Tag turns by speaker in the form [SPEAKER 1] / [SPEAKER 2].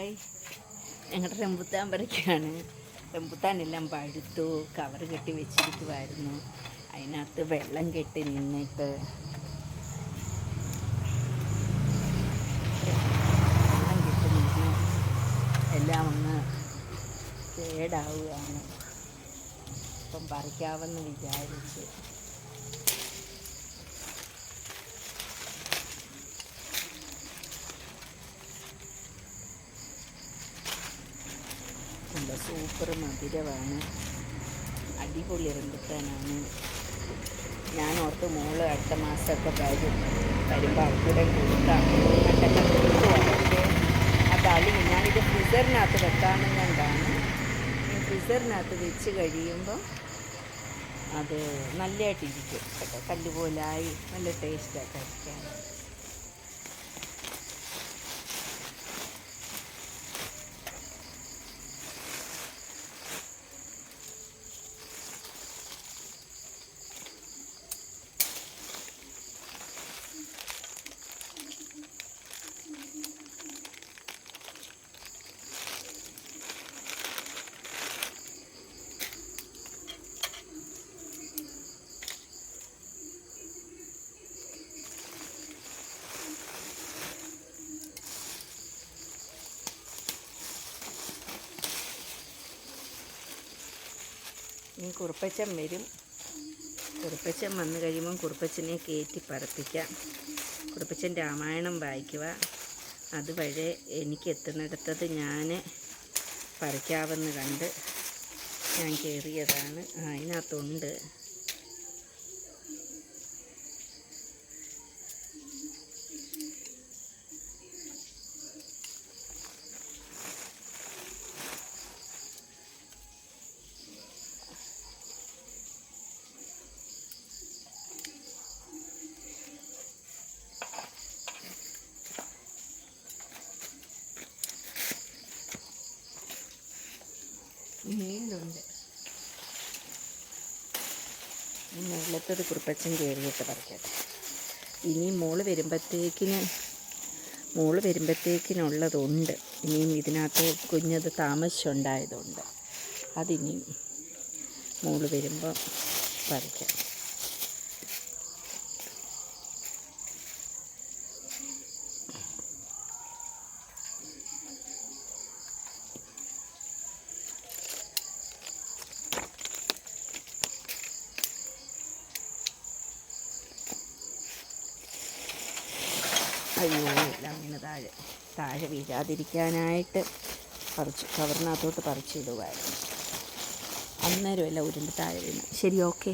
[SPEAKER 1] Hi, ഞങ്ങളുടെ റംബുത്താൻ പറിക്കുകയാണ്. റംബുത്താനെല്ലാം പഴുത്തു, cover കെട്ടി വെച്ചിരിക്കുമായിരുന്നു. അതിനകത്ത് വെള്ളം കെട്ടി നിന്നിട്ട് എല്ലാം ഒന്ന് കേടാവുകയാണ്. ഇപ്പം പറിക്കാമെന്ന് വിചാരിച്ച് നല്ല സൂപ്പർ മധുരമാണ്, അടിപൊളി റംബുത്താനാണ്. ഞാൻ ഓർത്ത് മോള് അടുത്ത മാസമൊക്കെ വരുമ്പോൾ അവരുടെ കൊടുക്കാം എന്നിട്ടെല്ലാം കൊടുക്കുവാണെങ്കിൽ അത് അളിയും. ഞാനിത് ഫ്രീസറിനകത്ത് വെക്കാമെന്ന് കണ്ടാണ്. ഫ്രീസറിനകത്ത് വെച്ച് കഴിയുമ്പോൾ അത് നല്ലതായിട്ടിരിക്കും കേട്ടോ, കല്ലുപോലായി നല്ല ടേസ്റ്റാണ് കഴിക്കാൻ. ഇനി കുറുപ്പച്ചൻ വരും. കുറുപ്പച്ചൻ വന്നു കഴിയുമ്പം കുറുപ്പച്ചനെ കയറ്റി പറപ്പിക്കാം. കുറുപ്പച്ചൻ രാമായണം വായിക്കുക. അതുവരെ എനിക്ക് എത്തുന്നിടത്തത് ഞാൻ പറിക്കാമെന്ന് കണ്ട് ഞാൻ കയറിയതാണ്. അതിനകത്തുണ്ട്. മേലുണ്ട്. മുകളിലത്തത് കുറുപ്പച്ചൻ കയറിയിട്ട് പറിക്കട്ടെ. ഇനി മോള് വരുമ്പോഴത്തേക്കിനുള്ളതുണ്ട്. ഇനിയും ഇതിനകത്ത് കുഞ്ഞത് താമസിച്ചുണ്ടായതുണ്ട്. അതിനിയും മോള് വരുമ്പോൾ പറിക്കാം. അയ്യോ, എല്ലാം ഇങ്ങനെ താഴെ വീഴാതിരിക്കാനായിട്ട് കവറിനകത്തോട്ട് പറിച്ചിടുമായിരുന്നു. അന്നേരം എല്ലാം ഉരുണ്ട് താഴെ വീണു. ശരി, ഓക്കെ.